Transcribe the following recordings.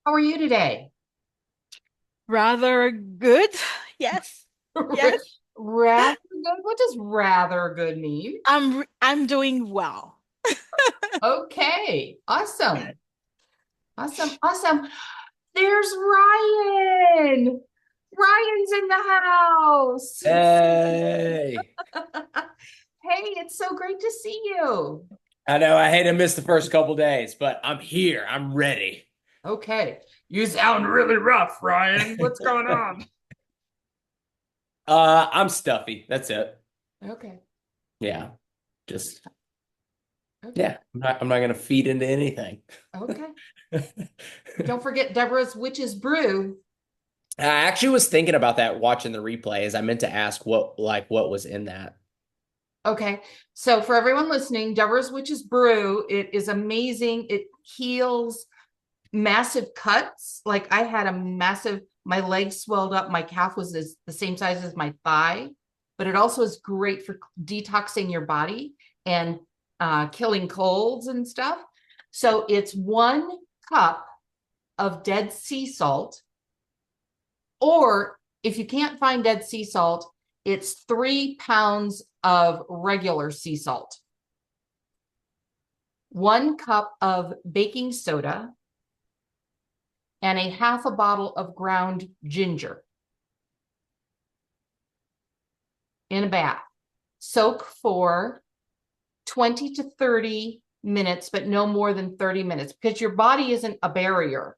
How are you today? Rather good. Yes. Yes. Rather good. What does rather good mean? I'm doing well. Okay. Awesome. Awesome. Awesome. There's Ryan. Ryan's in the house. Hey, Hey, it's so great to see you. I know I hate to miss the first couple days, but I'm here. I'm ready. Okay. You sound really rough, Ryan. What's going on? I'm stuffy. That's it. Okay. Yeah, just Okay. yeah. I'm not gonna feed into anything. Okay. Don't forget Deborah's Witch's Brew. I actually was thinking about that watching the replays. I meant to ask what was in that. Okay. So for everyone listening, Deborah's Witch's Brew, it is amazing. It heals massive cuts. Like I had a massive, my leg swelled up, my calf was the same size as my thigh, but it also is great for detoxing your body and killing colds and stuff. So it's 1 cup of Dead Sea salt, or if you can't find Dead Sea salt, it's 3 pounds of regular sea salt, 1 cup of baking soda, and a half a bottle of ground ginger in a bath. Soak for 20 to 30 minutes, but no more than 30 minutes, because your body isn't a barrier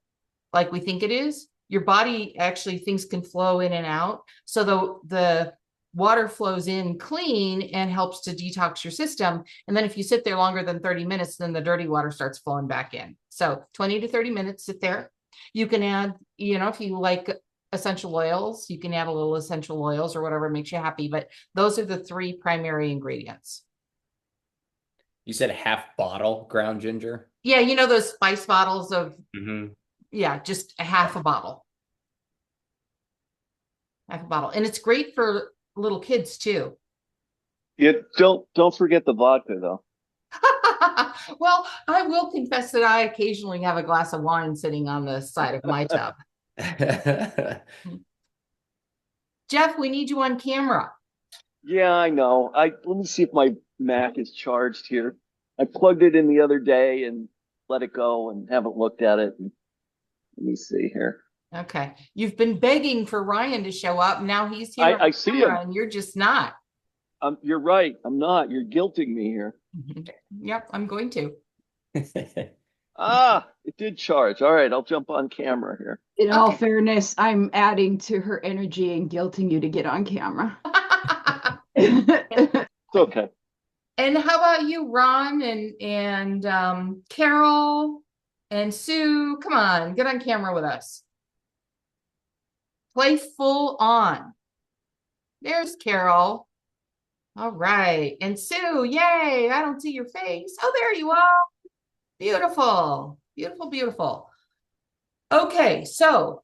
like we think it is. Your body actually, things can flow in and out. So the water flows in clean and helps to detox your system. And then if you sit there longer than 30 minutes, then the dirty water starts flowing back in. So 20 to 30 minutes, sit there. You can add, if you like essential oils, you can add a little essential oils or whatever makes you happy. But those are the three primary ingredients. You said half bottle ground ginger. Yeah, those spice bottles of, Hmm. yeah, just a half a bottle, half a bottle. And it's great for little kids too. Yeah, don't forget the vodka though. Well, I will confess that I occasionally have a glass of wine sitting on the side of my tub. Jeff, we need you on camera. Yeah, I know. I Let me see if my Mac is charged here. I plugged it in the other day and let it go and haven't looked at it. Let me see here. Okay. You've been begging for Ryan to show up. Now he's here on I see camera him. and you're just not. You're right. I'm not. You're guilting me here. Yep, I'm going to. Ah, it did charge. All right, I'll jump on camera here. In all Okay. fairness, I'm adding to her energy and guilting you to get on camera. It's okay. And how about you, Ron and Carol and Sue? Come on, get on camera with us. Play full on. There's Carol. All right. And Sue, yay. I don't see your face. Oh, there you are. Beautiful. Beautiful, beautiful. Okay, so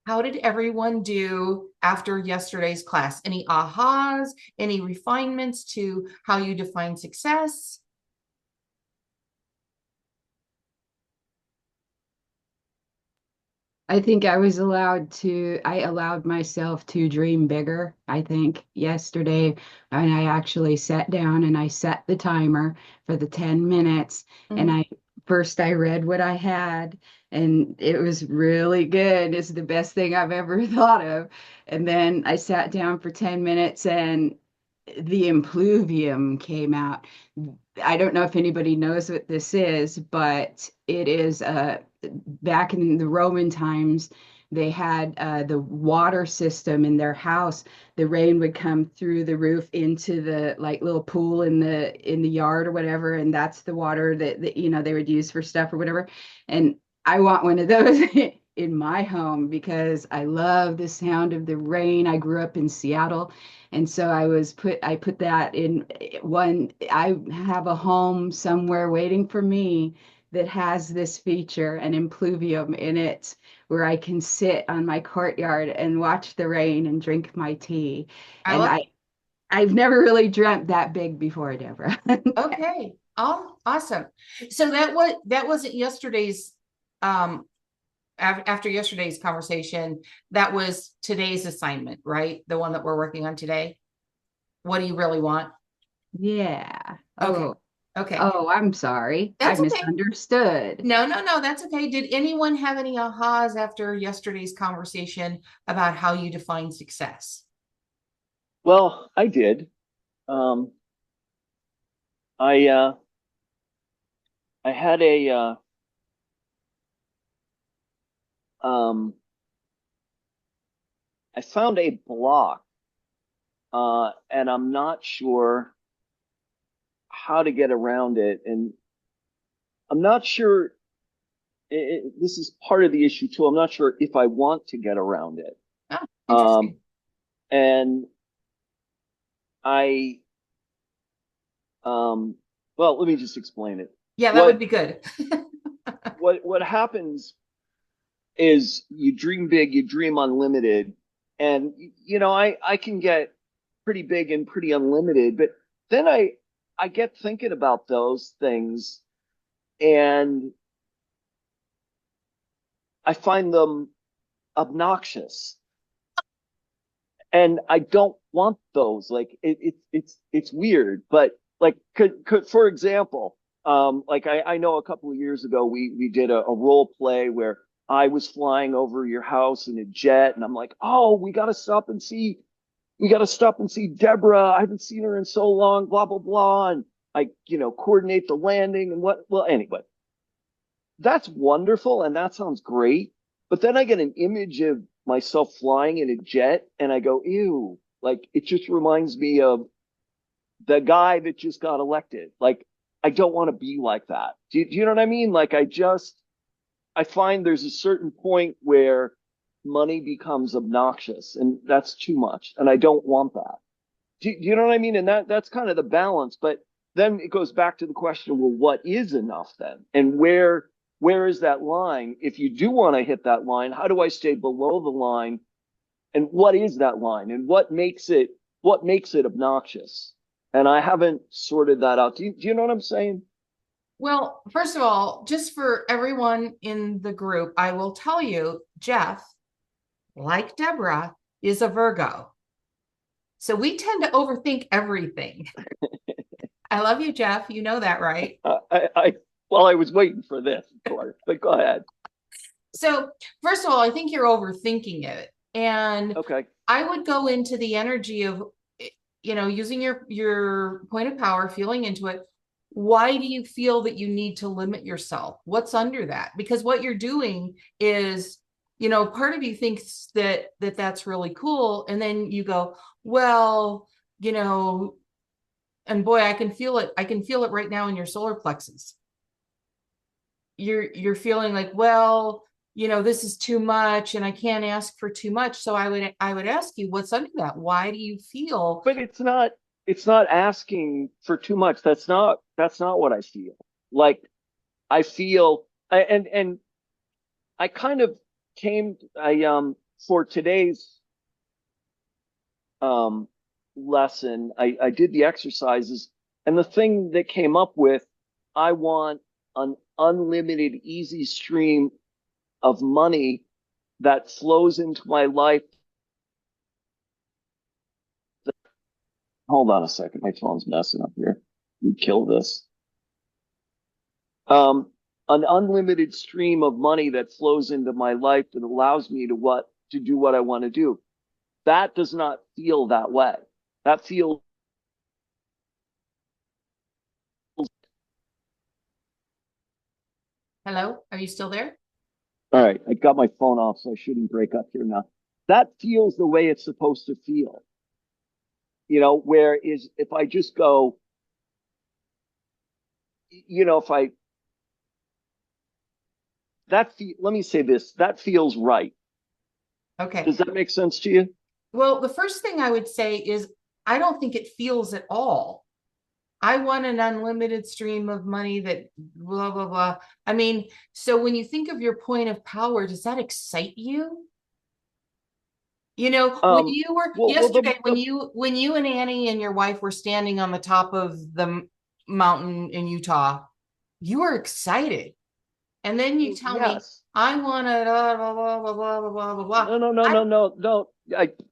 how did everyone do after yesterday's class? Any ahas, any refinements to how you define success? I think I allowed myself to dream bigger, I think, yesterday. And I actually sat down and I set the timer for the 10 minutes. And Mhm. I read what I had, and it was really good. It's the best thing I've ever thought of. And then I sat down for 10 minutes and the impluvium came out. I don't know if anybody knows what this is, but it is back in the Roman times, they had the water system in their house. The rain would come through the roof into the like little pool in the yard or whatever, and that's the water that they would use for stuff or whatever. And I want one of those in my home because I love the sound of the rain. I grew up in Seattle, and so I put that in one. I have a home somewhere waiting for me that has this feature, an impluvium in it, where I can sit on my courtyard and watch the rain and drink my tea. I And love I've never really dreamt that big before, Deborah. Okay. Oh, awesome. So that wasn't yesterday's um after yesterday's conversation, that was today's assignment, right? The one that we're working on today. What do you really want? Yeah. Okay. Oh, Okay. oh, I'm sorry. I That's okay. misunderstood. No, that's okay. Did anyone have any ahas after yesterday's conversation about how you define success? Well, I did. Um, I I had um I found a block, and I'm not sure how to get around it, and I'm not sure. This is part of the issue too. I'm not sure if I want to get around it. Oh, Um, interesting. and I well, let me just explain it. Yeah, that would be good. What happens is you dream big, you dream unlimited, and I can get pretty big and pretty unlimited, but then I get thinking about those things, and I find them obnoxious, and I don't want those. Like it's weird, but like for example, like I know a couple of years ago we did a role play where I was flying over your house in a jet, and I'm like, oh, we got to stop and see Deborah. I haven't seen her in so long, blah, blah, blah. And I, coordinate the landing and well, anyway, that's wonderful. And that sounds great. But then I get an image of myself flying in a jet and I go, ew, like it just reminds me of the guy that just got elected. Like, I don't want to be like that. Do you know what I mean? Like, I find there's a certain point where money becomes obnoxious and that's too much. And I don't want that. Do you know what I mean? And that's kind of the balance. But then it goes back to the question, well, what is enough then? And where is that line? If you do want to hit that line, how do I stay below the line? And what is that line? And what makes it obnoxious? And I haven't sorted that out. Do you know what I'm saying? Well, first of all, just for everyone in the group, I will tell you, Jeff, like Deborah, is a Virgo. So we tend to overthink everything. I love you, Jeff. You know that, right? I was waiting for this, of course, but go ahead. So, first of all, I think you're overthinking it. And okay. I would go into the energy of, using your point of power, feeling into it. Why do you feel that you need to limit yourself? What's under that? Because what you're doing is, part of you thinks that's really cool. And then you go, well, and boy, I can feel it. I can feel it right now in your solar plexus. You're feeling like, well, this is too much and I can't ask for too much. So I would ask you, what's under that? Why do you feel? But it's not asking for too much. That's not what I feel. Like I feel, and I kind of for today's lesson, I did the exercises, and the thing that came up with, I want an unlimited easy stream of money that flows into my life. Hold on a second, my phone's messing up here. You kill this. An unlimited stream of money that flows into my life that allows me to do what I want to do. That does not feel that way. That feels. Hello, are you still there? All right, I got my phone off, so I shouldn't break up here now. That feels the way it's supposed to feel. Whereas if I just go, let me say this, that feels right. Okay. Does that make sense to you? Well, the first thing I would say is I don't think it feels at all. I want an unlimited stream of money that blah, blah, blah. I mean, so when you think of your point of power, does that excite you? When you were yesterday, when you and Annie and your wife were standing on the top of the mountain in Utah, you were excited. And then you tell me, Yes. I want to blah, blah, blah, blah, blah, blah, blah, blah. No.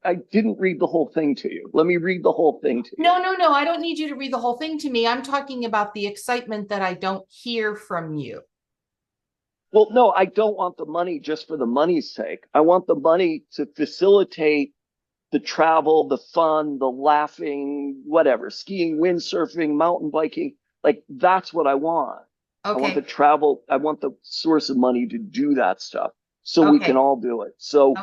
I didn't read the whole thing to you. Let me read the whole thing to you. No. I don't need you to read the whole thing to me. I'm talking about the excitement that I don't hear from you. Well, no, I don't want the money just for the money's sake. I want the money to facilitate the travel, the fun, the laughing, whatever, skiing, windsurfing, mountain biking. Like that's what I want. I want the Okay. travel. I want the source of money to do that stuff so we Okay. can all do it. So,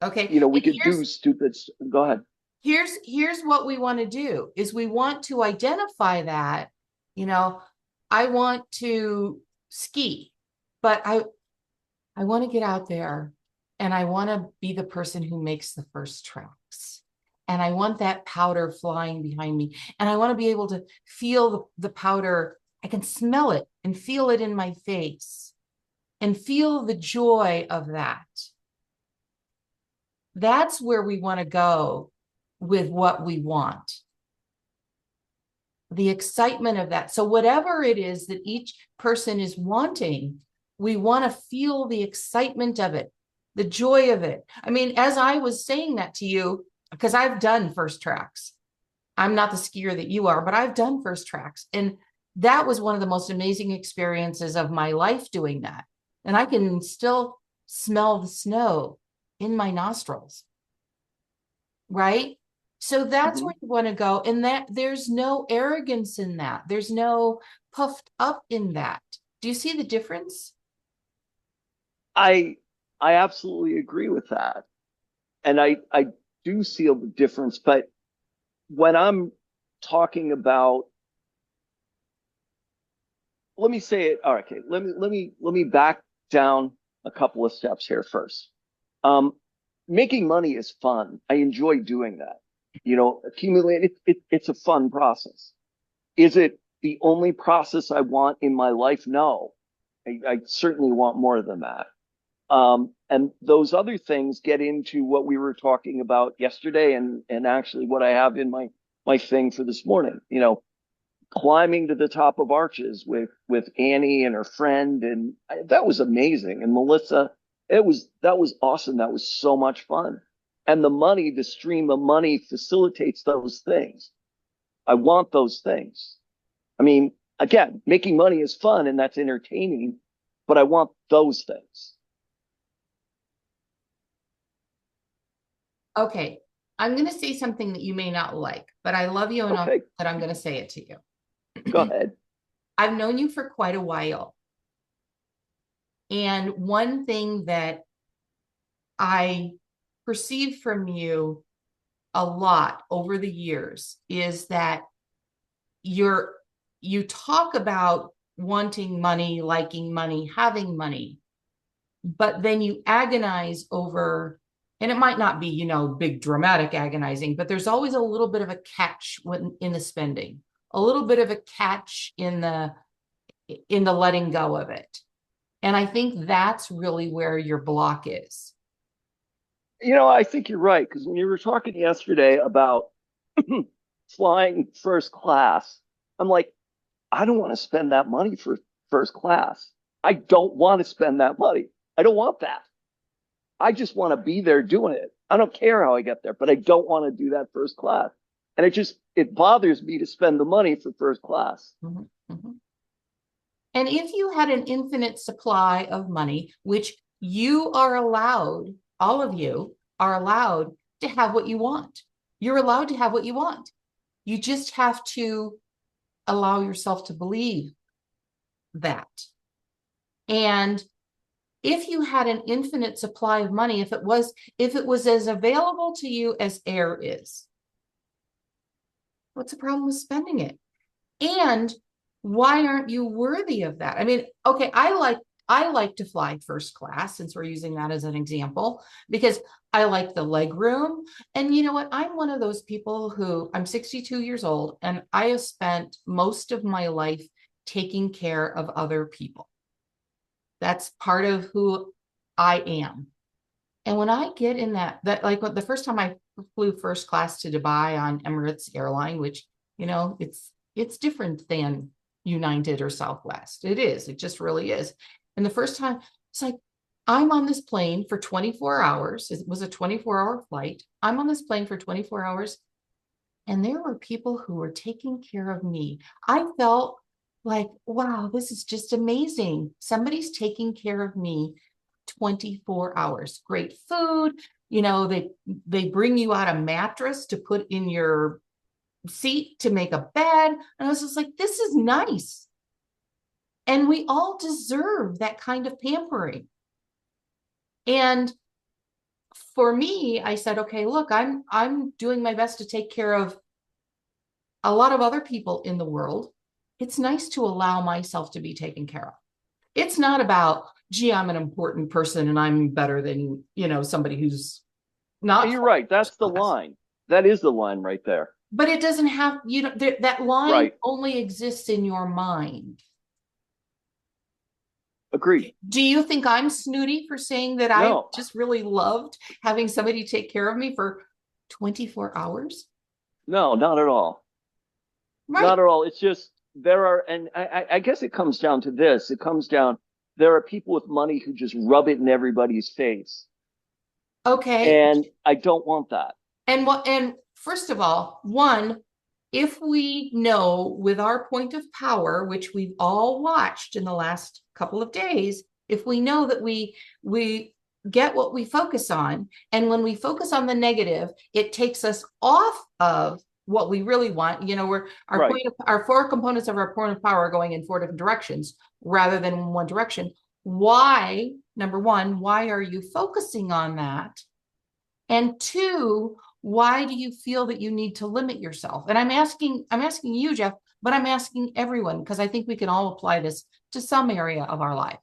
Okay. we And could do stupid. Go ahead. here's what we want to do is we want to identify that, I want to ski, but I want to get out there and I want to be the person who makes the first tracks. And I want that powder flying behind me. And I want to be able to feel the powder. I can smell it and feel it in my face and feel the joy of that. That's where we want to go with what we want. The excitement of that. So whatever it is that each person is wanting, we want to feel the excitement of it, the joy of it. I mean, as I was saying that to you, because I've done first tracks. I'm not the skier that you are, but I've done first tracks. And that was one of the most amazing experiences of my life doing that. And I can still smell the snow in my nostrils. Right? So that's where you want to go. And that there's no arrogance in that. There's no puffed up in that. Do you see the difference? I absolutely agree with that. And I do see the difference, but when I'm talking about, let me say it. All right, okay. Let me back down a couple of steps here first. Making money is fun. I enjoy doing that. Accumulate it's a fun process. Is it the only process I want in my life? No, I certainly want more than that. And those other things get into what we were talking about yesterday and actually what I have in my thing for this morning, climbing to the top of arches with Annie and her friend. And that was amazing. And Melissa, that was awesome. That was so much fun. And the stream of money facilitates those things. I want those things. I mean, again, making money is fun and that's entertaining, but I want those things. Okay. I'm going to say something that you may not like, but I love you enough Okay. that I'm going to say it to you. Go ahead. I've known you for quite a while. And one thing that I perceive from you a lot over the years is that you talk about wanting money, liking money, having money, but then you agonize over, and it might not be, big dramatic agonizing, but there's always a little bit of a catch in the spending, a little bit of a catch in the letting go of it. And I think that's really where your block is. I think you're right. Because when you were talking yesterday about flying first class, I'm like, I don't want to spend that money for first class. I don't want to spend that money. I don't want that. I just want to be there doing it. I don't care how I get there, but I don't want to do that first class. And it bothers me to spend the money for first class. Mm-hmm, mm-hmm. And if you had an infinite supply of money, which you are allowed, all of you are allowed to have what you want. You're allowed to have what you want. You just have to allow yourself to believe that. And if you had an infinite supply of money, if it was as available to you as air is, what's the problem with spending it? And why aren't you worthy of that? I mean, okay, I like to fly first class, since we're using that as an example, because I like the leg room. And you know what? I'm one of those people who, I'm 62 years old, and I have spent most of my life taking care of other people. That's part of who I am. And when I get in that like the first time I flew first class to Dubai on Emirates airline, which, it's different than United or Southwest. It is. It just really is. And the first time, it's like, I'm on this plane for 24 hours. It was a 24-hour flight. I'm on this plane for 24 hours. And there were people who were taking care of me. I felt like, wow, this is just amazing. Somebody's taking care of me 24 hours. Great food. They bring you out a mattress to put in your seat to make a bed. And I was just like, this is nice. And we all deserve that kind of pampering. And for me, I said, okay, look, I'm doing my best to take care of a lot of other people in the world. It's nice to allow myself to be taken care of. It's not about, gee, I'm an important person and I'm better than, somebody who's not. You're right. That's the line. That is the line right there. But it doesn't have, that line Right. only exists in your mind. Agreed. Do you think I'm snooty for saying that No. I just really loved having somebody take care of me for 24 hours? No, not at all. Right. Not at all. It's just there are, and I guess it comes down to this. It comes down, there are people with money who just rub it in everybody's face. Okay. And I don't want that. And first of all, one, if we know with our point of power, which we've all watched in the last couple of days, if we know that we get what we focus on, and when we focus on the negative, it takes us off of what we really want. Where Right. our 4 components of our point of power are going in 4 different directions rather than in one direction. Why, number one, why are you focusing on that? And 2, why do you feel that you need to limit yourself? And I'm asking you, Jeff, but I'm asking everyone, because I think we can all apply this to some area of our life.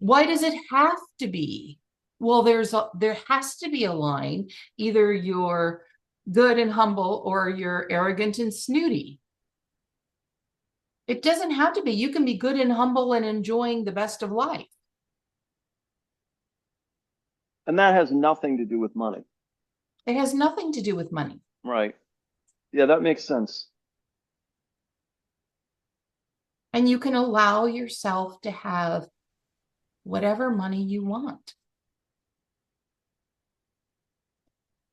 Why does it have to be? Well, there has to be a line. Either you're good and humble or you're arrogant and snooty. It doesn't have to be. You can be good and humble and enjoying the best of life. And that has nothing to do with money. It has nothing to do with money. Right. Yeah, that makes sense. And you can allow yourself to have whatever money you want.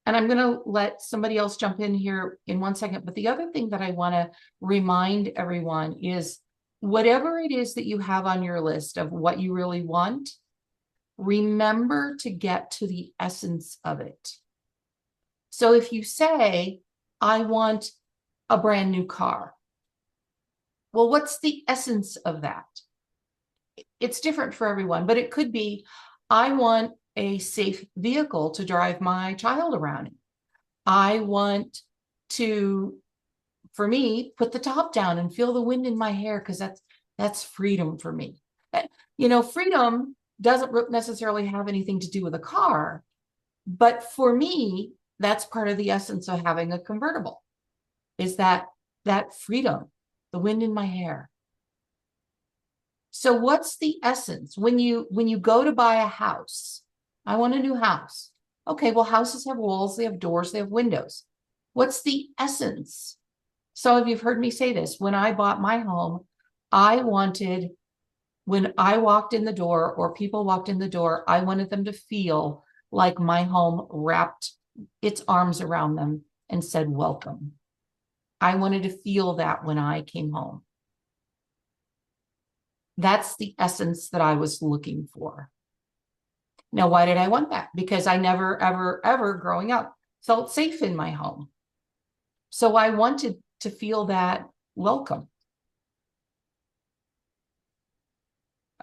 And I'm going to let somebody else jump in here in 1 second. But the other thing that I want to remind everyone is whatever it is that you have on your list of what you really want, remember to get to the essence of it. So if you say, I want a brand new car, well, what's the essence of that? It's different for everyone, but it could be, I want a safe vehicle to drive my child around in. I want to, for me, put the top down and feel the wind in my hair, because that's freedom for me. Freedom doesn't necessarily have anything to do with a car, but for me, that's part of the essence of having a convertible, is that freedom, the wind in my hair. So what's the essence when you go to buy a house? I want a new house. Okay, well, houses have walls, they have doors, they have windows. What's the essence? Some of you have heard me say this. When I bought my home, when I walked in the door or people walked in the door, I wanted them to feel like my home wrapped its arms around them and said, welcome. I wanted to feel that when I came home. That's the essence that I was looking for. Now, why did I want that? Because I never, ever, ever growing up felt safe in my home. So I wanted to feel that welcome.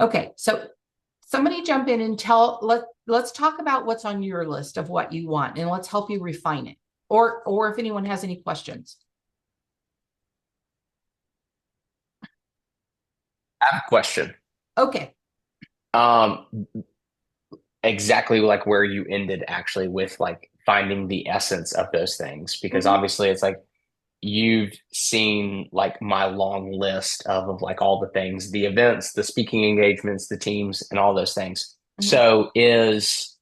Okay, so somebody jump in and let's talk about what's on your list of what you want, and let's help you refine it. Or if anyone has any questions. I have a question. Okay. Exactly like where you ended, actually, with like finding the essence of those things, because obviously it's like you've seen like my long list of like all the things, the events, the speaking engagements, the teams, and all those things. So is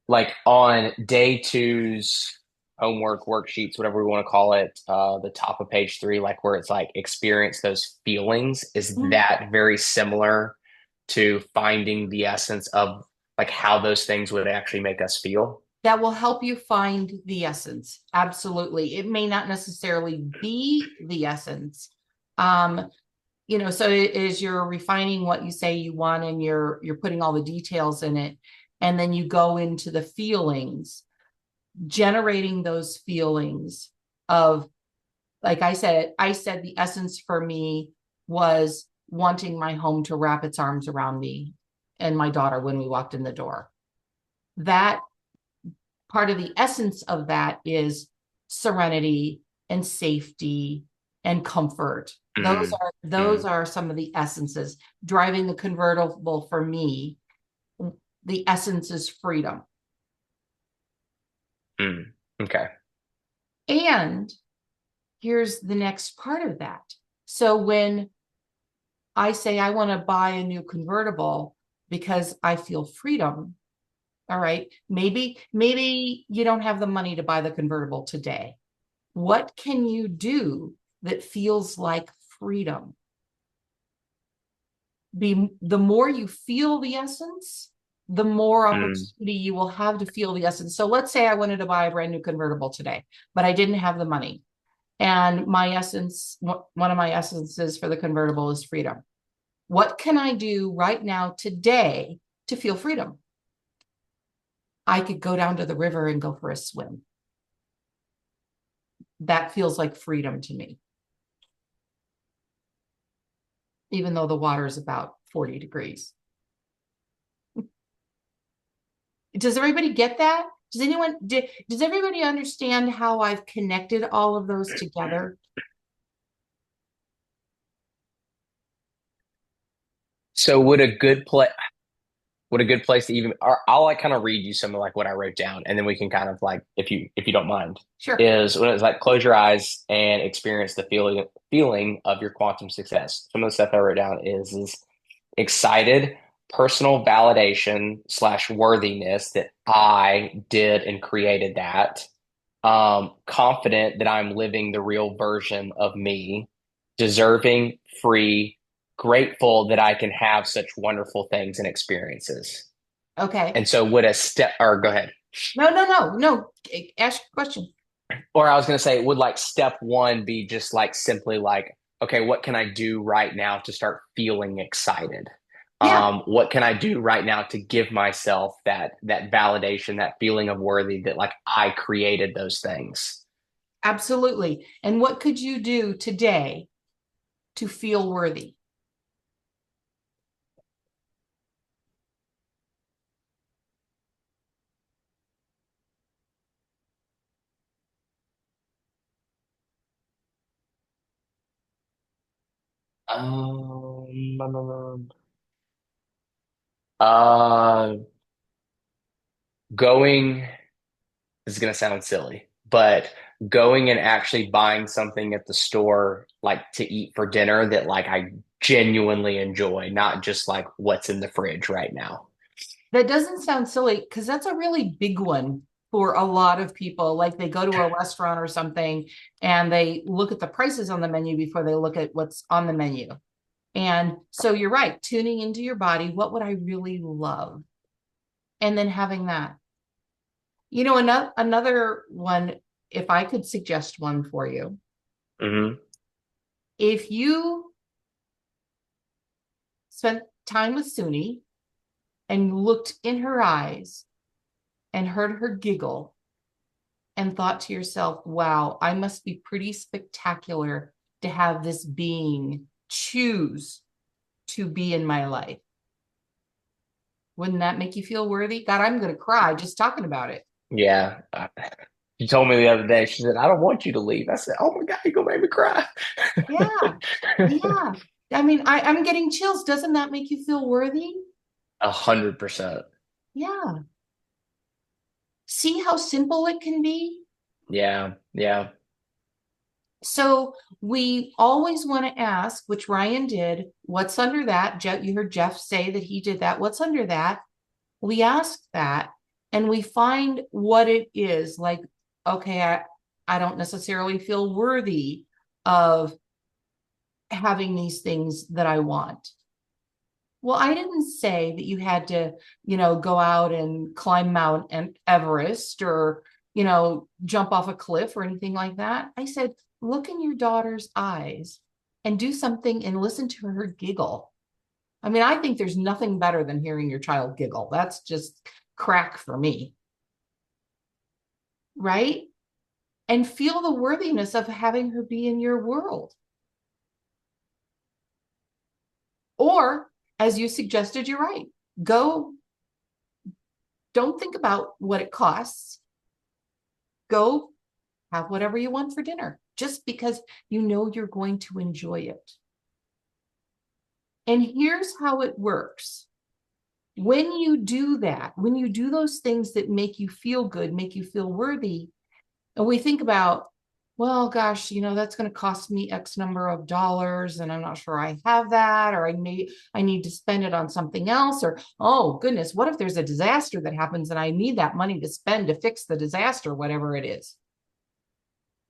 like on day 2's homework worksheets, whatever we want to call it, the top of page 3, like where it's like experience those feelings, is Mhm. that very similar to finding the essence of like how those things would actually make us feel? That will help you find the essence. Absolutely. It may not necessarily be the essence. So as you're refining what you say you want and you're putting all the details in it, and then you go into the feelings, generating those feelings of, like I said the essence for me was wanting my home to wrap its arms around me and my daughter when we walked in the door. That part of the essence of that is serenity and safety and comfort. Those Mm, are those are some of the essences. Driving the convertible for me, the essence is freedom. okay. And here's the next part of that. So when I say I want to buy a new convertible because I feel freedom, all right, maybe you don't have the money to buy the convertible today. What can you do that feels like freedom? The more you feel the essence, the more Mm, opportunity you will have to feel the essence. So let's say I wanted to buy a brand new convertible today, but I didn't have the money. And my essence, one of my essences for the convertible is freedom. What can I do right now today to feel freedom? I could go down to the river and go for a swim. That feels like freedom to me, even though the water is about 40 degrees. Does everybody get that? Does everybody understand how I've connected all of those together? so would a good place to even, or I'll like kind of read you some of like what I wrote down, and then we can kind of like, if you don't mind, Sure. is when it's like close your eyes and experience the feeling of your quantum success. Some of the stuff I wrote down is excited, personal validation slash worthiness that I did and created that. Confident that I'm living the real version of me, deserving, free, grateful that I can have such wonderful things and experiences. Okay. And so, would a step, or go ahead, No. Ask your question. or I was going to say, would like step one be just like simply like, okay, what can I do right now to start feeling excited? Yeah, What can I do right now to give myself that validation, that feeling of worthy that like I created those things? absolutely. And what could you do today to feel worthy? Um, uh, going, this is gonna sound silly, but going and actually buying something at the store, like to eat for dinner that like I genuinely enjoy, not just like what's in the fridge right now. That doesn't sound silly because that's a really big one for a lot of people. Like they go to a restaurant or something and they look at the prices on the menu before they look at what's on the menu. And so you're right, tuning into your body. What would I really love? And then having that. Another one, if I could suggest one for you, Hmm. if you spent time with Suni and looked in her eyes and heard her giggle and thought to yourself, wow, I must be pretty spectacular to have this being choose to be in my life. Wouldn't that make you feel worthy? God, I'm going to cry just talking about it. Yeah. She told me the other day, she said, I don't want you to leave. I said, oh my God, you're gonna make me cry. Yeah. Yeah. I mean, I'm getting chills. Doesn't that make you feel worthy? 100%. Yeah. See how simple it can be? Yeah. Yeah. So we always want to ask, which Ryan did, what's under that? You heard Jeff say that he did that. What's under that? We ask that and we find what it is. Like, okay, I don't necessarily feel worthy of having these things that I want. Well, I didn't say that you had to, go out and climb Mount Everest or, jump off a cliff or anything like that. I said, look in your daughter's eyes and do something and listen to her giggle. I mean, I think there's nothing better than hearing your child giggle. That's just crack for me. Right? And feel the worthiness of having her be in your world. Or, as you suggested, you're right. Go, don't think about what it costs. Go have whatever you want for dinner, just because you know you're going to enjoy it. And here's how it works. When you do that, when you do those things that make you feel good, make you feel worthy, and we think about, well, gosh, that's going to cost me X number of dollars, and I'm not sure I have that, or I need to spend it on something else, or, oh goodness, what if there's a disaster that happens and I need that money to spend to fix the disaster, whatever it is.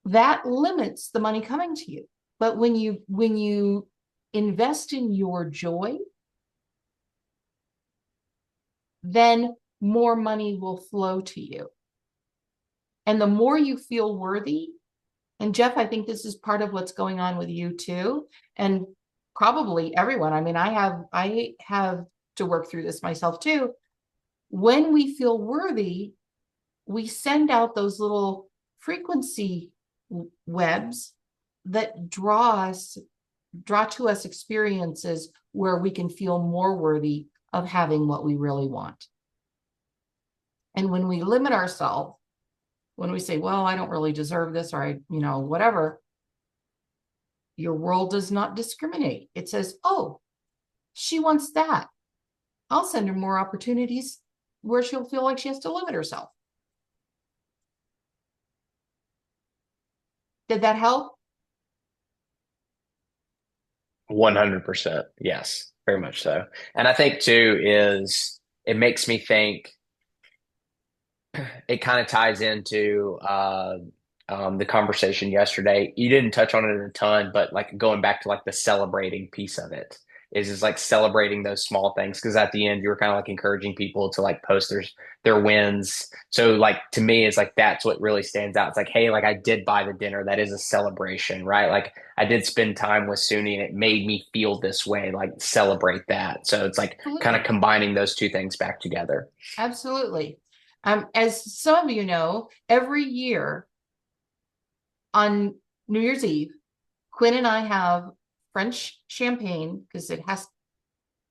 That limits the money coming to you. But when you invest in your joy, then more money will flow to you. And the more you feel worthy, and Jeff, I think this is part of what's going on with you too, and probably everyone. I mean, I have to work through this myself too. When we feel worthy, we send out those little frequency webs that draw to us experiences where we can feel more worthy of having what we really want. And when we limit ourselves, when we say, well, I don't really deserve this, or whatever, your world does not discriminate. It says, oh, she wants that. I'll send her more opportunities where she'll feel like she has to limit herself. Did that help? 100%. Yes, very much so. And I think too is it makes me think it kind of ties into the conversation yesterday. You didn't touch on it a ton, but like going back to like the celebrating piece of it is like celebrating those small things. Because at the end, you were kind of like encouraging people to like post their wins. So like to me, it's like that's what really stands out. It's like, hey, like I did buy the dinner. That is a celebration, right? Like I did spend time with Suni and it made me feel this way. Like celebrate that. So it's like kind of combining those two things back together. Absolutely. As some of you know, every year on New Year's Eve, Quinn and I have French champagne, because it has,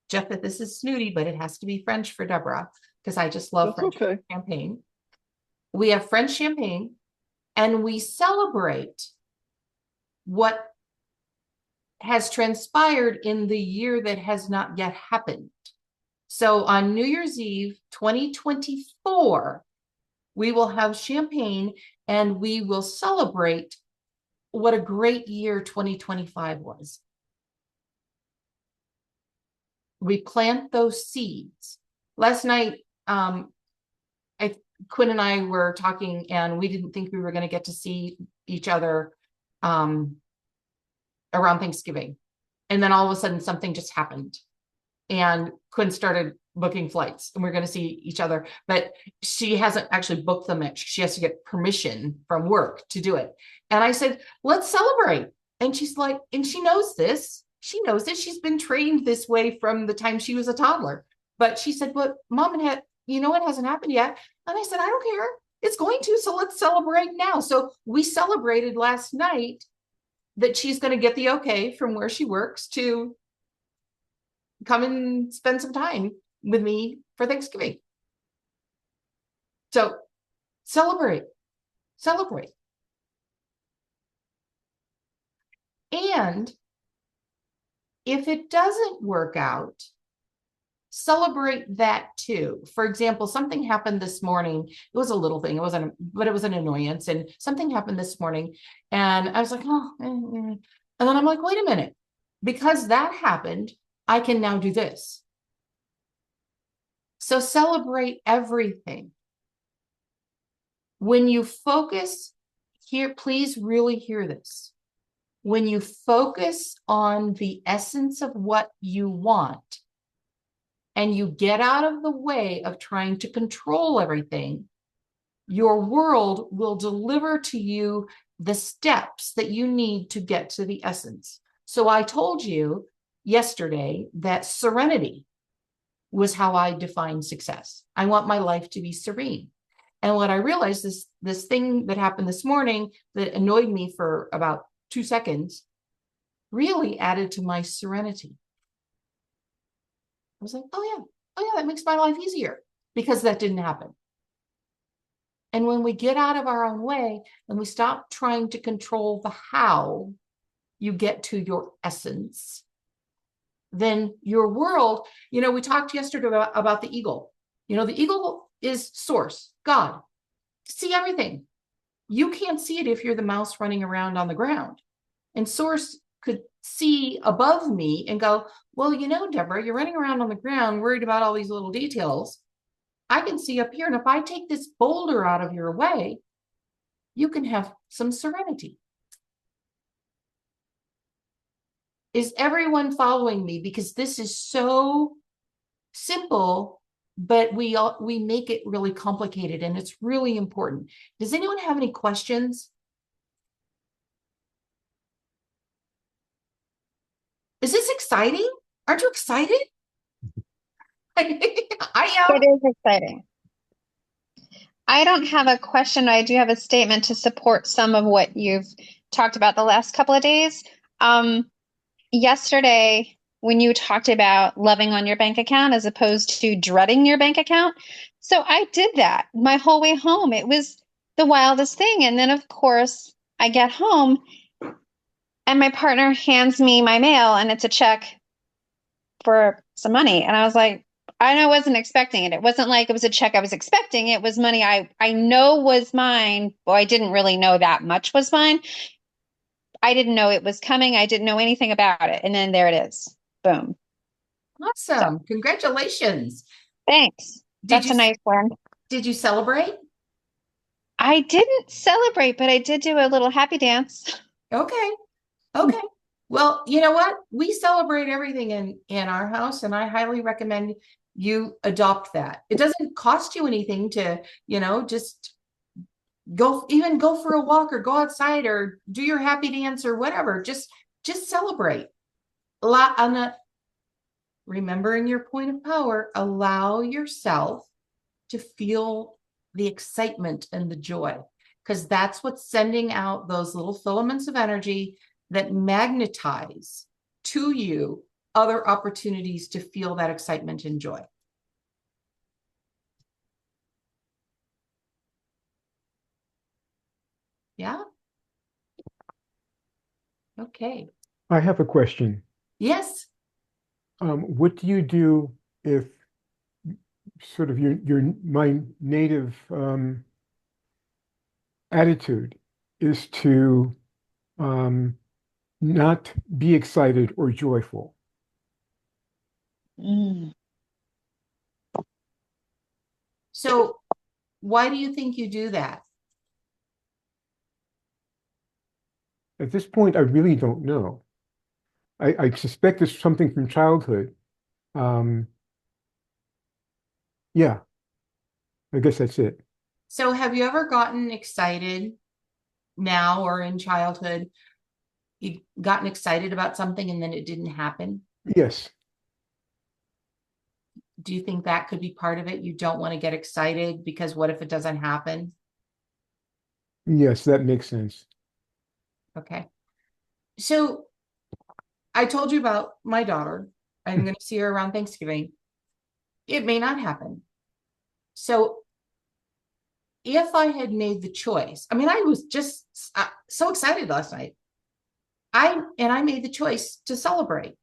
Jeff, that this is snooty, but it has to be French for Deborah, because I just love That's French champagne. We have French champagne, and we celebrate what has transpired in the year that has not yet happened. So on New Year's Eve 2024, we will have champagne and we will celebrate what a great year 2025 was. We plant those seeds. Last night, Quinn and I were talking, and we didn't think we were going to get to see each other around Thanksgiving. And then all of a sudden something just happened. And Quinn started booking flights, and we're going to see each other, but she hasn't actually booked them yet. She has to get permission from work to do it. And I said, let's celebrate. And she's like, and she knows this. She knows this. She's been trained this way from the time she was a toddler. But she said, but Mom, it hasn't happened yet. And I said, I don't care. It's going to. So let's celebrate now. So we celebrated last night that she's going to get the okay from where she works to come and spend some time with me for Thanksgiving. So celebrate. And if it doesn't work out, celebrate that too. For example, something happened this morning. It was a little thing. But it was an annoyance. And something happened this morning. And I was like, oh, and then I'm like, wait a minute. Because that happened, I can now do this. So celebrate everything. When you focus here, please really hear this. When you focus on the essence of what you want and you get out of the way of trying to control everything, your world will deliver to you the steps that you need to get to the essence. So I told you yesterday that serenity was how I define success. I want my life to be serene. And what I realized is this thing that happened this morning that annoyed me for about 2 seconds really added to my serenity. I was like, oh yeah, that makes my life easier because that didn't happen. And when we get out of our own way and we stop trying to control the how you get to your essence, then your world, we talked yesterday about the eagle. The eagle is source, God, see everything. You can't see it if you're the mouse running around on the ground. And source could see above me and go, well, Deborah, you're running around on the ground worried about all these little details. I can see up here. And if I take this boulder out of your way, you can have some serenity. Is everyone following me? Because this is so simple, but we make it really complicated, and it's really important. Does anyone have any questions? Is this exciting? Aren't you excited? I am. It is exciting. I don't have a question. I do have a statement to support some of what you've talked about the last couple of days. Yesterday, when you talked about loving on your bank account as opposed to dreading your bank account. So I did that my whole way home. It was the wildest thing. And then, of course, I get home and my partner hands me my mail and it's a check for some money. And I was like, I wasn't expecting it. It wasn't like it was a check I was expecting. It was money I know was mine. Well, I didn't really know that much was mine. I didn't know it was coming. I didn't know anything about it. And then there it is. Boom. Awesome. Congratulations. Thanks. That's a nice one. Did you celebrate? I didn't celebrate, but I did do a little happy dance. Okay. Well, you know what? We celebrate everything in our house, and I highly recommend you adopt that. It doesn't cost you anything to, just go for a walk or go outside or do your happy dance or whatever. Just celebrate. Remembering your point of power, allow yourself to feel the excitement and the joy, because that's what's sending out those little filaments of energy that magnetize to you other opportunities to feel that excitement and joy. Yeah. Okay. I have a question. Yes. What do you do if sort of my native attitude is to not be excited or joyful? So why do you think you do that? At this point, I really don't know. I suspect it's something from childhood. Yeah, I guess that's it. So have you ever gotten excited now or in childhood? You've gotten excited about something and then it didn't happen? Yes. Do you think that could be part of it? You don't want to get excited because what if it doesn't happen? Yes, that makes sense. Okay. So I told you about my daughter. I'm going to see her around Thanksgiving. It may not happen. So if I had made the choice, I was just so excited last night. I made the choice to celebrate.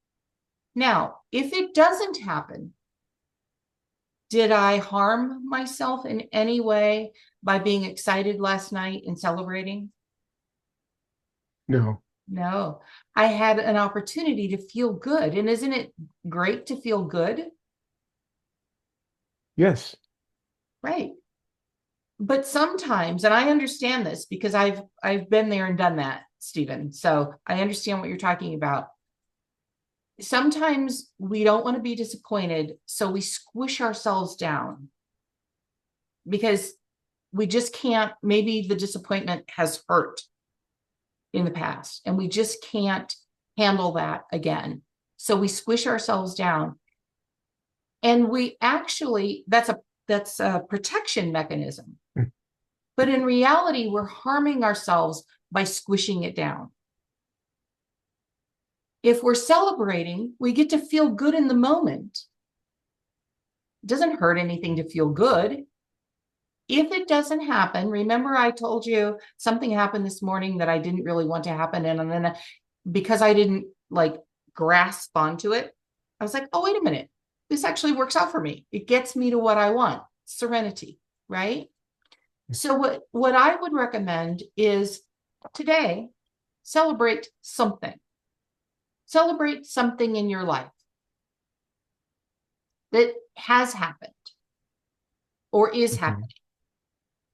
Now, if it doesn't happen, did I harm myself in any way by being excited last night and celebrating? No. No, I had an opportunity to feel good. And isn't it great to feel good? Yes. Right. But sometimes, and I understand this because I've been there and done that, Stephen. So I understand what you're talking about. Sometimes we don't want to be disappointed, so we squish ourselves down because we just can't, maybe the disappointment has hurt in the past and we just can't handle that again. So we squish ourselves down. And we actually, that's a protection mechanism. Mm. But in reality, we're harming ourselves by squishing it down. If we're celebrating, we get to feel good in the moment. It doesn't hurt anything to feel good. If it doesn't happen, remember I told you something happened this morning that I didn't really want to happen. And then because I didn't like grasp onto it, I was like, oh, wait a minute. This actually works out for me. It gets me to what I want, serenity, right? So what I would recommend is today, celebrate something. Celebrate something in your life that has happened or is happening.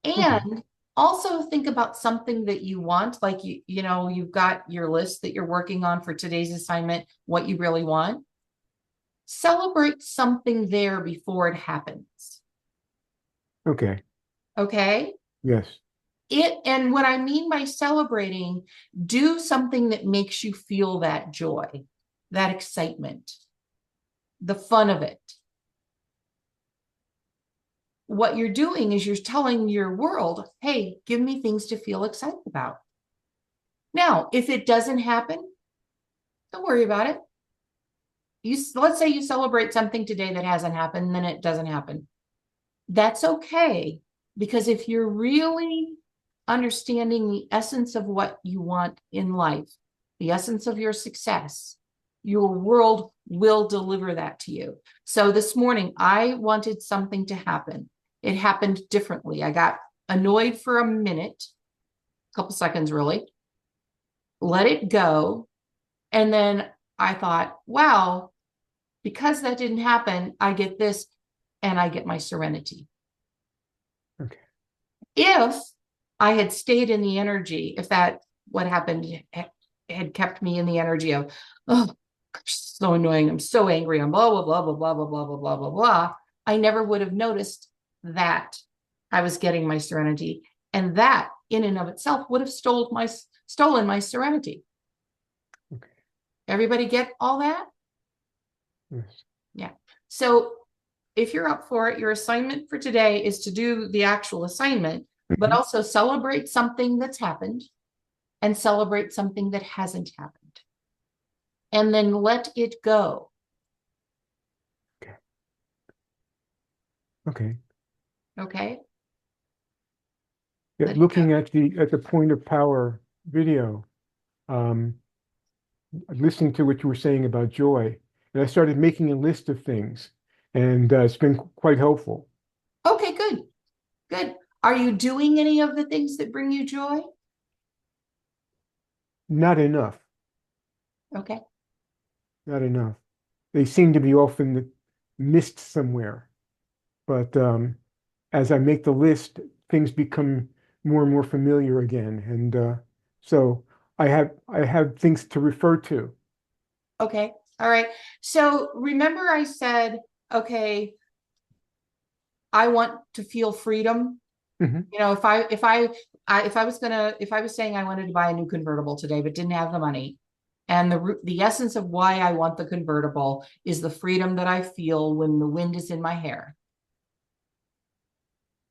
And also think about something that you want, like you know, you've got your list that you're working on for today's assignment, what you really want. Celebrate something there before it happens. Okay. Okay? Yes. And what I mean by celebrating, do something that makes you feel that joy, that excitement, the fun of it. What you're doing is you're telling your world, hey, give me things to feel excited about. Now, if it doesn't happen, don't worry about it. Let's say you celebrate something today that hasn't happened, and then it doesn't happen. That's okay, because if you're really understanding the essence of what you want in life, the essence of your success, your world will deliver that to you. So this morning, I wanted something to happen. It happened differently. I got annoyed for a minute, a couple seconds really, let it go. And then I thought, wow, because that didn't happen, I get this and I get my serenity. Okay. If I had stayed in the energy, if that what happened had kept me in the energy of, oh, gosh, so annoying, I'm so angry, I'm blah, blah, blah, blah, blah, blah, blah, blah, blah, blah, blah, I never would have noticed that I was getting my serenity. And that in and of itself would have stolen my serenity. Okay. Everybody get all that? Yes. Yeah. So if you're up for it, your assignment for today is to do the actual assignment, but also celebrate something that's happened and celebrate something that hasn't happened. And then let it go. Okay. Okay. Okay. Yeah, Let it looking go. at the point of power video, listening to what you were saying about joy, and I started making a list of things, and it's been quite helpful. Okay, good. Good. Are you doing any of the things that bring you joy? Not enough. Okay. Not enough. They seem to be off in the mist somewhere. But as I make the list, things become more and more familiar again, and so I have things to refer to. Okay. All right. So remember I said, okay, I want to feel freedom. Mhm. You know, if I was saying I wanted to buy a new convertible today, but didn't have the money, and the essence of why I want the convertible is the freedom that I feel when the wind is in my hair.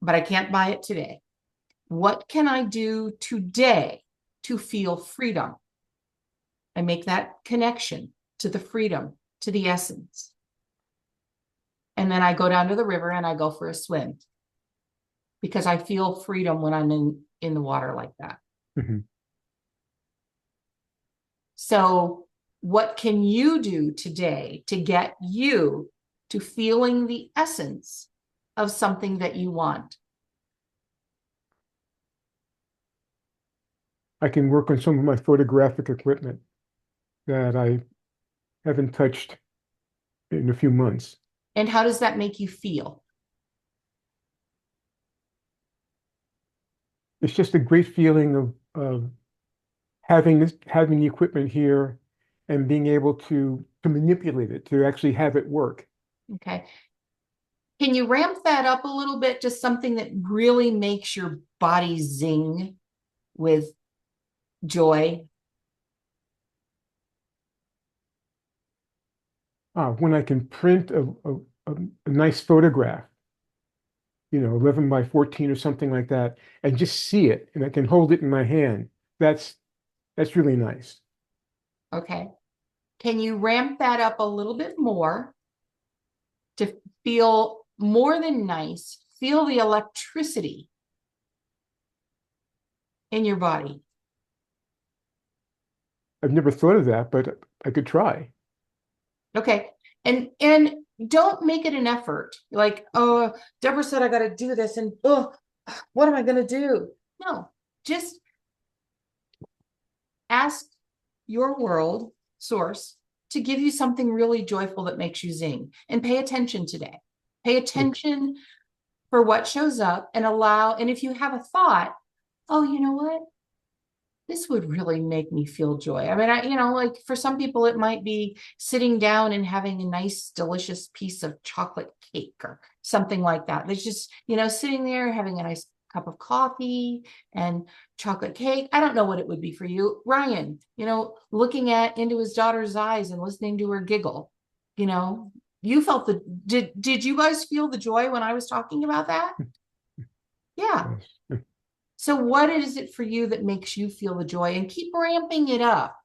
But I can't buy it today. What can I do today to feel freedom? I make that connection to the freedom, to the essence. And then I go down to the river and I go for a swim because I feel freedom when I'm in the water like that. Mhm. So what can you do today to get you to feeling the essence of something that you want? I can work on some of my photographic equipment that I haven't touched in a few months. And how does that make you feel? it's just a great feeling of having the equipment here and being able to manipulate it, to actually have it work. Okay. Can you ramp that up a little bit to something that really makes your body zing with joy? When I can print a nice photograph, 11 by 14 or something like that, and just see it, and I can hold it in my hand. That's really nice. Okay. Can you ramp that up a little bit more to feel more than nice? Feel the electricity in your body. I've never thought of that, but I could try. Okay. And don't make it an effort. Like, oh, Deborah said I got to do this, and oh, what am I going to do? No, just ask your world source to give you something really joyful that makes you zing, and pay attention today. Pay attention for what shows up, and allow, and if you have a thought, oh, you know what? This would really make me feel joy. I mean, like for some people, it might be sitting down and having a nice, delicious piece of chocolate cake or something like that. There's just, sitting there having a nice cup of coffee and chocolate cake. I don't know what it would be for you. Ryan, looking into his daughter's eyes and listening to her giggle, you felt did you guys feel the joy when I was talking about that? Yeah. Yes. So what is it for you that makes you feel the joy? And keep ramping it up,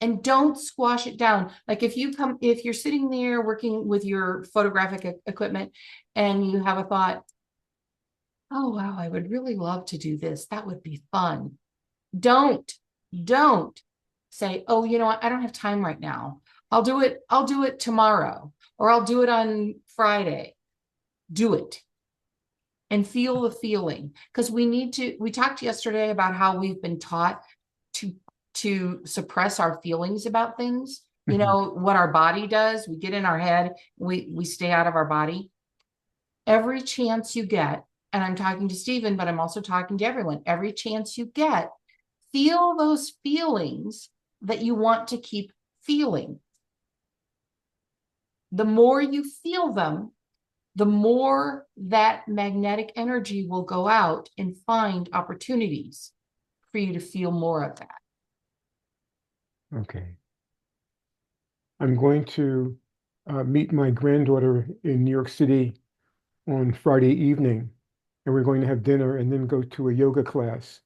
and don't squash it down. Like if you're sitting there working with your photographic equipment and you have a thought, oh, wow, I would really love to do this. That would be fun. Don't say, oh, I don't have time right now. I'll do it tomorrow, or I'll do it on Friday. Do it. And feel the feeling, because we talked yesterday about how we've been taught to suppress our feelings about things. What our body does, we get in our head, we stay out of our body. Every chance you get, and I'm talking to Stephen, but I'm also talking to everyone, every chance you get, feel those feelings that you want to keep feeling. The more you feel them, the more that magnetic energy will go out and find opportunities for you to feel more of that. Okay. I'm going to meet my granddaughter in New York City on Friday evening, and we're going to have dinner and then go to a yoga class.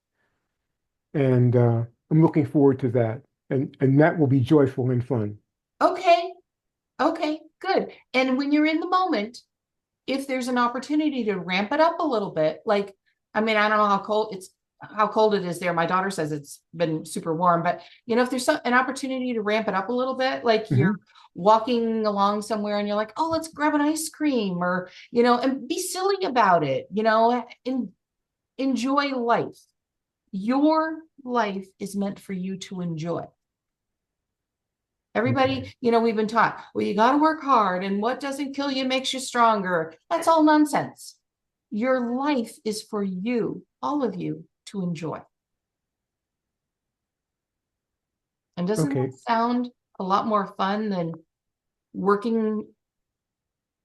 And I'm looking forward to that. And that will be joyful and fun. Okay, good. And when you're in the moment, if there's an opportunity to ramp it up a little bit, like, I mean, I don't know how cold it is there. My daughter says it's been super warm, but if there's an opportunity to ramp it up a little bit, like you're walking along somewhere and you're like, oh, let's grab an ice cream, or, and be silly about it, and enjoy life. Your life is meant for you to enjoy. Everybody, we've been taught, well, you got to work hard, and what doesn't kill you makes you stronger. That's all nonsense. Your life is for you, all of you, to enjoy. And doesn't that sound a lot more fun than working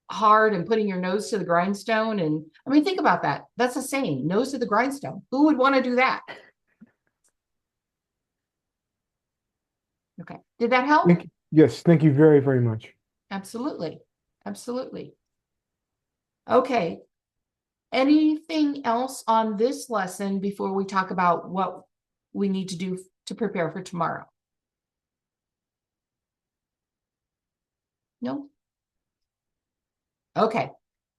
hard and putting your nose to the grindstone? And I mean, think about that. That's a saying, nose to the grindstone. Who would want to do that? Okay. Did that help? Yes. Thank you very, very much. Absolutely. Okay. Anything else on this lesson before we talk about what we need to do to prepare for tomorrow? No? Okay.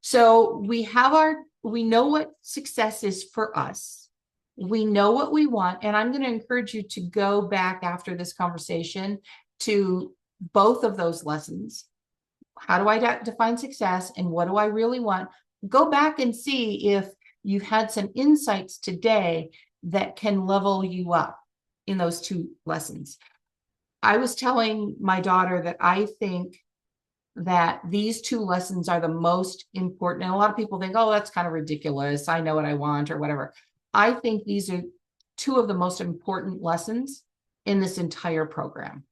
So we know what success is for us. We know what we want. And I'm going to encourage you to go back after this conversation to both of those lessons. How do I define success, and what do I really want? Go back and see if you've had some insights today that can level you up in those two lessons. I was telling my daughter that I think that these two lessons are the most important. And a lot of people think, oh, that's kind of ridiculous. I know what I want, or whatever. I think these are two of the most important lessons in this entire program.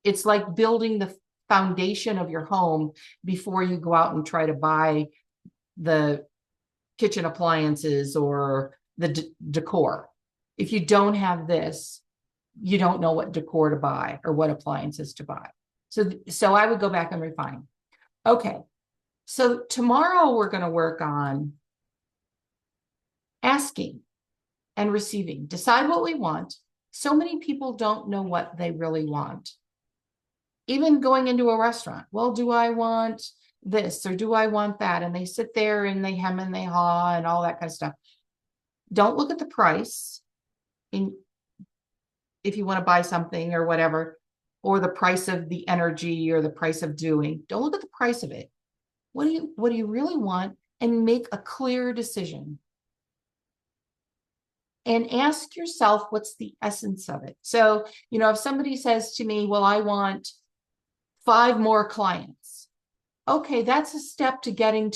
It's like building the foundation of your home before you go out and try to buy the kitchen appliances or the decor. If you don't have this, you don't know what decor to buy or what appliances to buy. So I would go back and refine. Okay, so tomorrow we're going to work on asking and receiving. Decide what we want. So many people don't know what they really want. Even going into a restaurant, well, do I want this or do I want that? And they sit there and they hem and they haw and all that kind of stuff. Don't look at the price if you want to buy something or whatever, or the price of the energy or the price of doing. Don't look at the price of it. What do you really want? And make a clear decision. And ask yourself, what's the essence of it? So, if somebody says to me, well, I want 5 more clients. Okay, that's a step to getting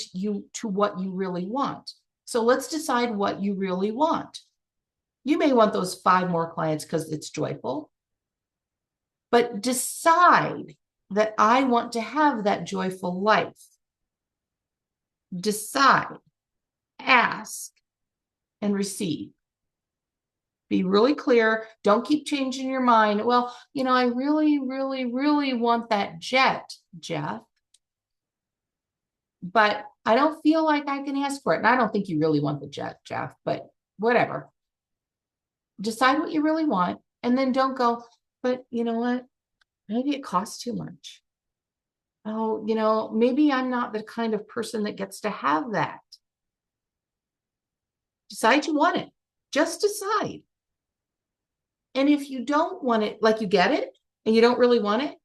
to what you really want. So let's decide what you really want. You may want those 5 more clients because it's joyful, but decide that I want to have that joyful life. Decide, ask, and receive. Be really clear. Don't keep changing your mind. Well, I really, really, really want that jet, Jeff. But I don't feel like I can ask for it. And I don't think you really want the jet, Jeff, but whatever. Decide what you really want. And then don't go, but you know what? Maybe it costs too much. Oh, maybe I'm not the kind of person that gets to have that. Decide you want it. Just decide. And if you don't want it, like you get it and you don't really want it,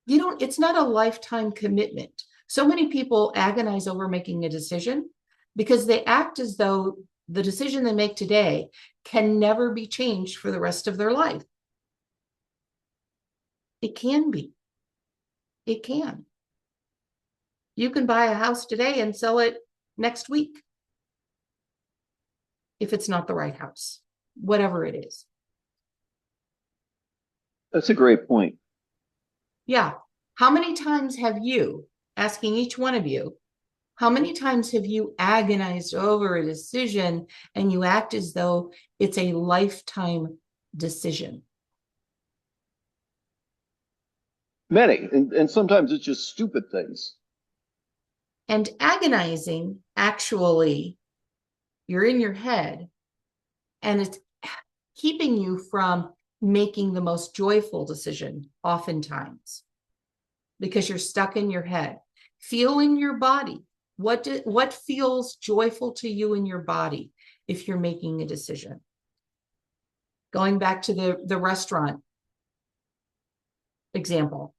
it's not a lifetime commitment. So many people agonize over making a decision because they act as though the decision they make today can never be changed for the rest of their life. It can be. It can. You can buy a house today and sell it next week if it's not the right house, whatever it is. That's a great point. Yeah. How many times have you, asking each one of you, how many times have you agonized over a decision and you act as though it's a lifetime decision? Many, and sometimes it's just stupid things. And agonizing, actually, you're in your head and it's keeping you from making the most joyful decision oftentimes because you're stuck in your head. Feel in your body. What feels joyful to you in your body if you're making a decision? Going back to the restaurant example,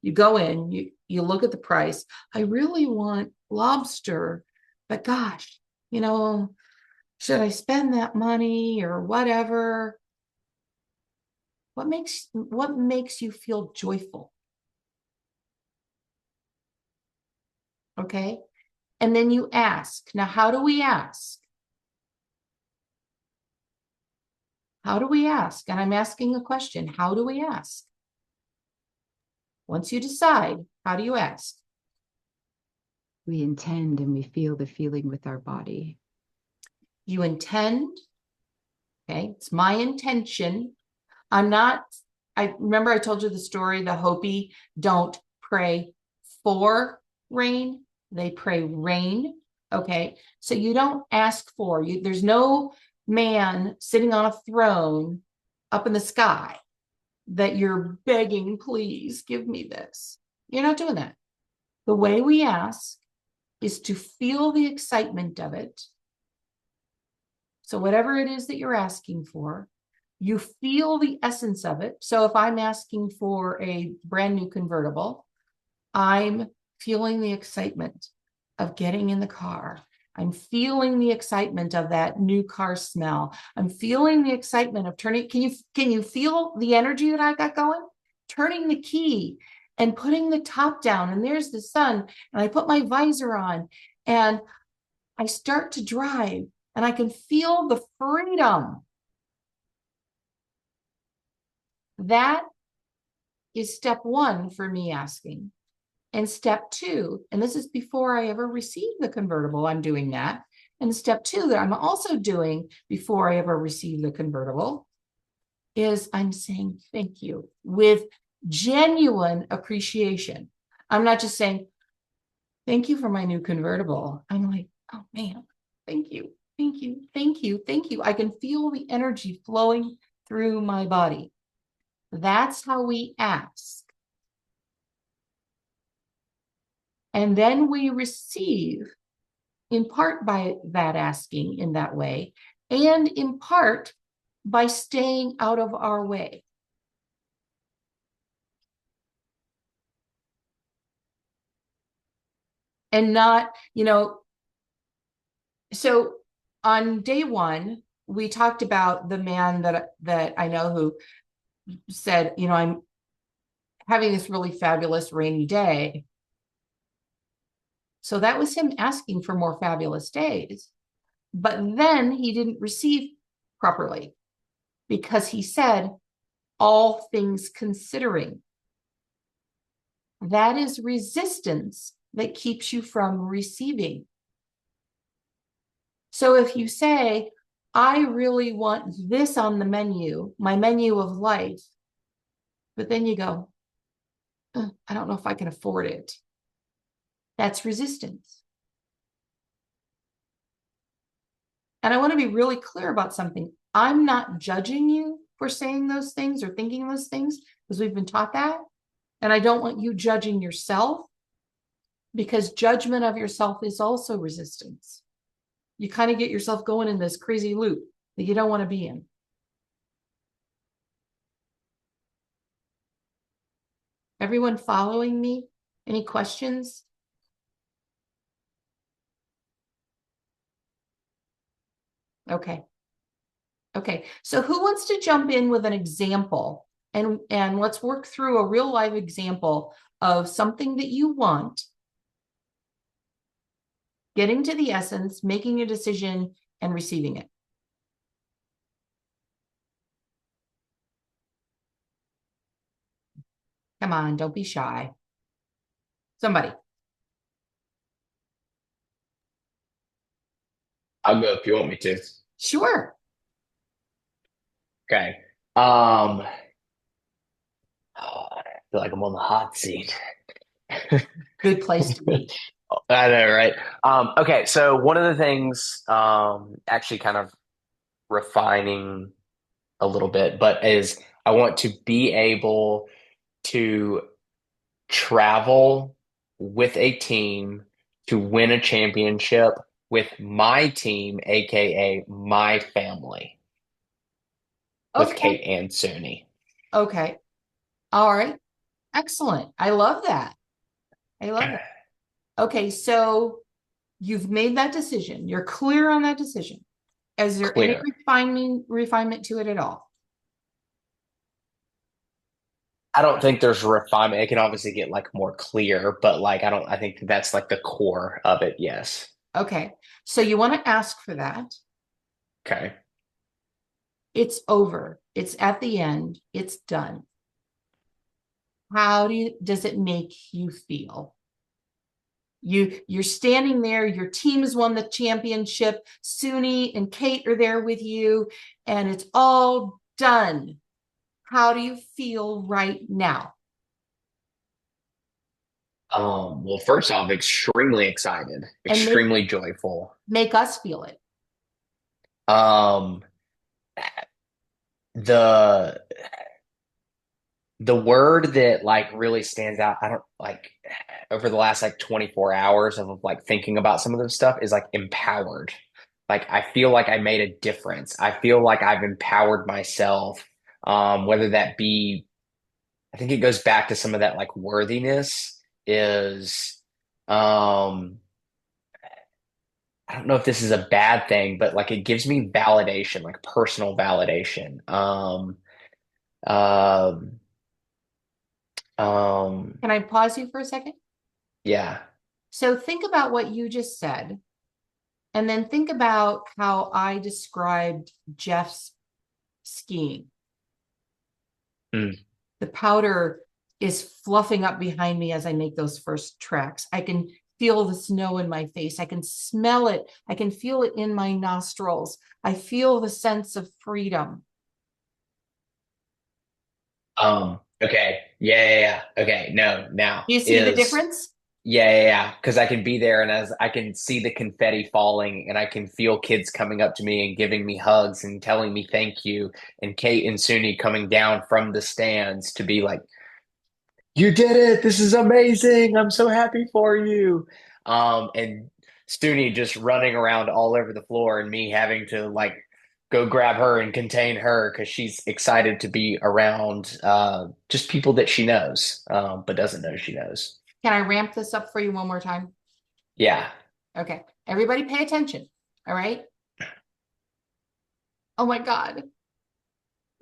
you go in, you look at the price. I really want lobster, but gosh, should I spend that money or whatever? What makes you feel joyful? Okay. And then you ask. Now, how do we ask? How do we ask? And I'm asking a question. How do we ask? Once you decide, how do you ask? We intend and we feel the feeling with our body. You intend. Okay. It's my intention. I remember I told you the story, the Hopi don't pray for rain. They pray rain. Okay. So you don't ask for you. There's no man sitting on a throne up in the sky that you're begging, please give me this. You're not doing that. The way we ask is to feel the excitement of it. So whatever it is that you're asking for, you feel the essence of it. So if I'm asking for a brand new convertible, I'm feeling the excitement of getting in the car. I'm feeling the excitement of that new car smell. I'm feeling the excitement of turning. Can you feel the energy that I got going? Turning the key and putting the top down, and there's the sun, and I put my visor on and I start to drive and I can feel the freedom. That is step one for me asking. And step two, and this is before I ever receive the convertible, I'm doing that. And step two that I'm also doing before I ever receive the convertible is I'm saying thank you with genuine appreciation. I'm not just saying, thank you for my new convertible. I'm like, oh man, thank you, thank you, thank you, thank you. I can feel the energy flowing through my body. That's how we ask. And then we receive in part by that asking in that way, and in part by staying out of our way. And not, so on day one, we talked about the man that I know who said, I'm having this really fabulous rainy day. So that was him asking for more fabulous days. But then he didn't receive properly because he said, all things considering. That is resistance that keeps you from receiving. So if you say, I really want this on the menu, my menu of life, but then you go, I don't know if I can afford it. That's resistance. And I want to be really clear about something. I'm not judging you for saying those things or thinking those things because we've been taught that. And I don't want you judging yourself because judgment of yourself is also resistance. You kind of get yourself going in this crazy loop that you don't want to be in. Everyone following me? Any questions? Okay. Okay. So who wants to jump in with an example? And let's work through a real life example of something that you want, getting to the essence, making a decision, and receiving it. Come on, don't be shy. Somebody. I'll go if you want me to. Sure. Okay. I feel like I'm on the hot seat. Good place to be. I know, right? Okay, so one of the things, actually kind of refining a little bit, but is I want to be able to travel with a team to win a championship with my team, aka my family, with Okay. Kate and Suni. Okay. All right. Excellent. I love that. I love that. Okay, so you've made that decision. You're clear on that decision. Is there any Clear. refinement to it at all? I don't think there's refinement. It can obviously get like more clear, but like I think that's like the core of it, yes. Okay, so you want to ask for that. Okay. It's over. It's at the end. It's done. How does it make you feel? You're standing there, your team has won the championship, Suni and Kate are there with you, and it's all done. How do you feel right now? Well, first off, extremely excited, And extremely joyful. make us feel it. Um, the the word that like really stands out, I don't like over the last like 24 hours of like thinking about some of this stuff is like empowered. Like I feel like I made a difference. I feel like I've empowered myself. Whether that be, I think it goes back to some of that like worthiness is, I don't know if this is a bad thing, but like it gives me validation, like personal validation. Um, Can I pause you for a second? yeah. So think about what you just said. And then think about how I described Jeff's skiing. Mm. The powder is fluffing up behind me as I make those first tracks. I can feel the snow in my face. I can smell it. I can feel it in my nostrils. I feel the sense of freedom. Okay. Yeah. Okay. No, now Do you see the difference? Yeah. Because I can be there, and as I can see the confetti falling, and I can feel kids coming up to me and giving me hugs and telling me thank you, and Kate and Suni coming down from the stands to be like, "You did it! This is amazing! I'm so happy for you." And Suni just running around all over the floor, and me having to like go grab her and contain her because she's excited to be around just people that she knows, but doesn't know she knows. Can I ramp this up for you one more time? Yeah. Okay. Everybody pay attention. All right. Oh my God.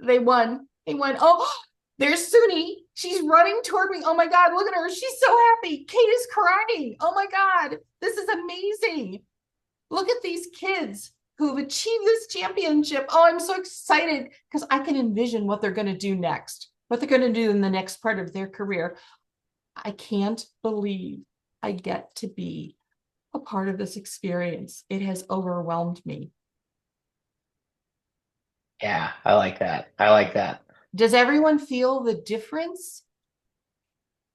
They won. They won. Oh, there's Suni. She's running toward me. Oh my God. Look at her. She's so happy. Kate is crying. Oh my God. This is amazing. Look at these kids who've achieved this championship. Oh, I'm so excited because I can envision what they're going to do next, what they're going to do in the next part of their career. I can't believe I get to be a part of this experience. It has overwhelmed me. Yeah. I like that. I like that. Does everyone feel the difference?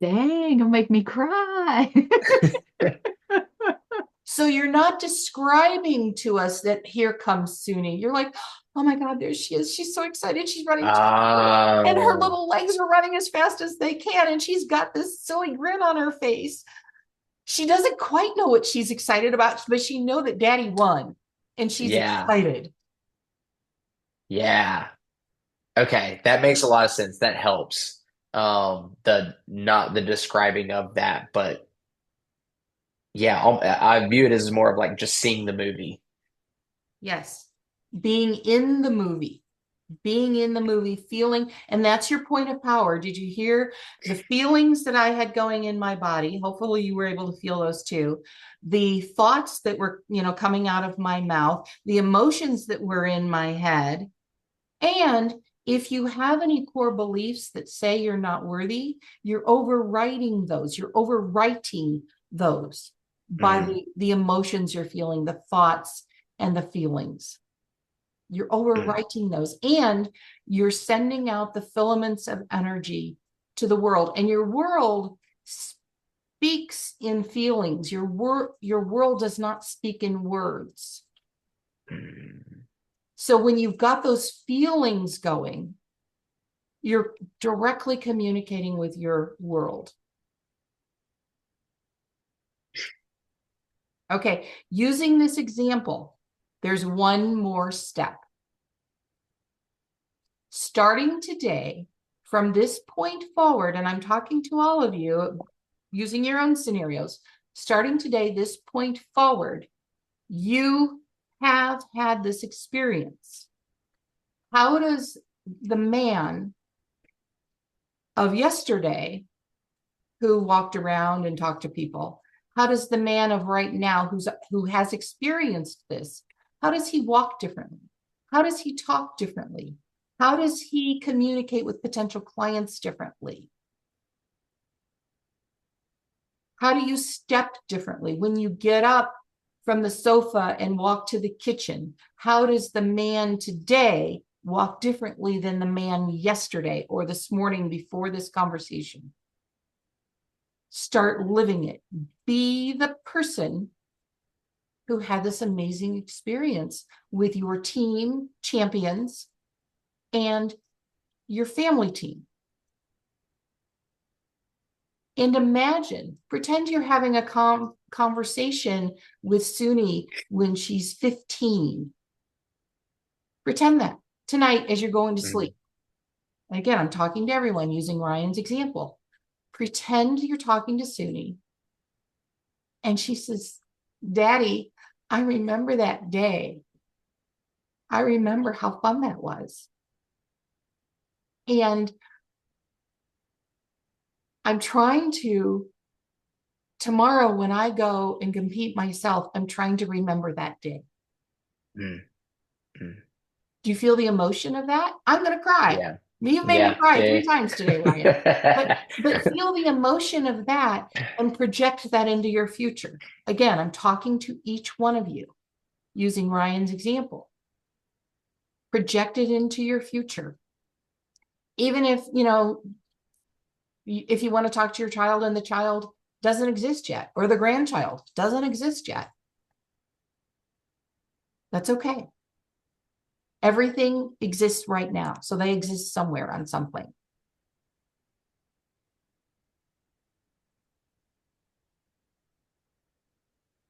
Dang, it'll make me cry. So you're not describing to us that here comes Suni. You're like, oh my God, there she is. She's so excited. She's running. And her little legs are running as fast as they can. And she's got this silly grin on her face. She doesn't quite know what she's excited about, but she knows that Daddy won. And she's excited. Yeah. Okay. That makes a lot of sense. That helps. The not the describing of that, but yeah, I view it as more of like just seeing the movie. Yes. Being in the movie. Being in the movie, feeling, and that's your point of power. Did you hear the feelings that I had going in my body? Hopefully you were able to feel those too. The thoughts that were, coming out of my mouth, the emotions that were in my head. And if you have any core beliefs that say you're not worthy, you're overwriting those. You're overwriting those by the emotions you're feeling, the thoughts and the feelings. You're overwriting those, and you're sending out the filaments of energy to the world, and your world speaks in feelings. Your world does not speak in words. So when you've got those feelings going, you're directly communicating with your world. Okay, using this example, there's one more step. Starting today, from this point forward, and I'm talking to all of you using your own scenarios, starting today, this point forward, you have had this experience. How does the man of yesterday who walked around and talked to people, how does the man of right now who has experienced this, how does he walk differently? How does he talk differently? How does he communicate with potential clients differently? How do you step differently when you get up from the sofa and walk to the kitchen? How does the man today walk differently than the man yesterday or this morning before this conversation? Start living it. Be the person who had this amazing experience with your team champions and your family team. And imagine, pretend you're having a conversation with Suni when she's 15. Pretend that tonight as you're going to sleep. And again, I'm talking to everyone using Ryan's example. Pretend you're talking to Suni. And she says, Daddy, I remember that day. I remember how fun that was. And I'm trying to tomorrow when I go and compete myself, I'm trying to remember that day. Mm, mm. Do you feel the emotion of that? I'm going to cry. Yeah. You've made me Yeah. cry Yeah. 3 times today, Ryan. But feel the emotion of that and project that into your future. Again, I'm talking to each one of you using Ryan's example. Project it into your future. Even if, if you want to talk to your child and the child doesn't exist yet, or the grandchild doesn't exist yet, that's okay. Everything exists right now. So they exist somewhere on some plane.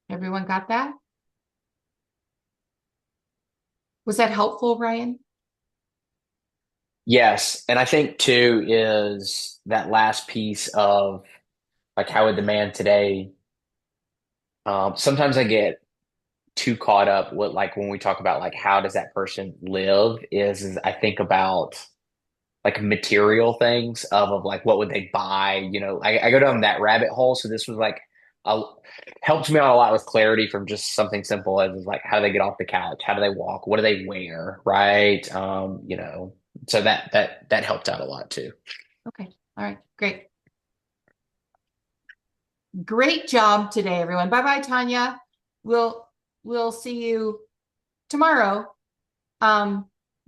Everyone got that? Was that helpful, Ryan? Yes. And I think too is that last piece of like how would the man today, sometimes I get too caught up with like when we talk about like how does that person live is I think about like material things of like what would they buy, I go down that rabbit hole. So this was like a, helped me out a lot with clarity from just something simple as like how do they get off the couch, how do they walk, what do they wear, right? So that helped out a lot too. Okay. All right. Great. Great job today, everyone. Bye-bye, Tanya. We'll see you tomorrow.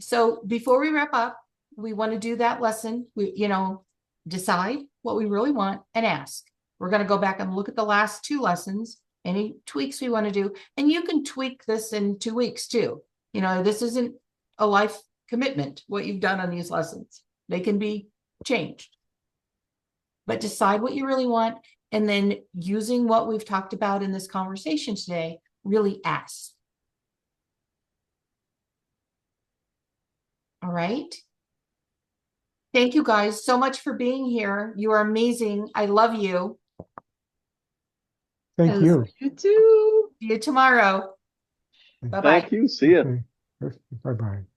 So before we wrap up, we want to do that lesson. We, decide what we really want and ask. We're going to go back and look at the last 2 lessons, any tweaks we want to do. And you can tweak this in 2 weeks too. This isn't a life commitment, what you've done on these lessons. They can be changed. But decide what you really want. And then using what we've talked about in this conversation today, really ask. All right. Thank you guys so much for being here. You are amazing. I love you. Thank you. You too. See you tomorrow. Bye-bye. Thank you. See ya. Okay. Bye-bye.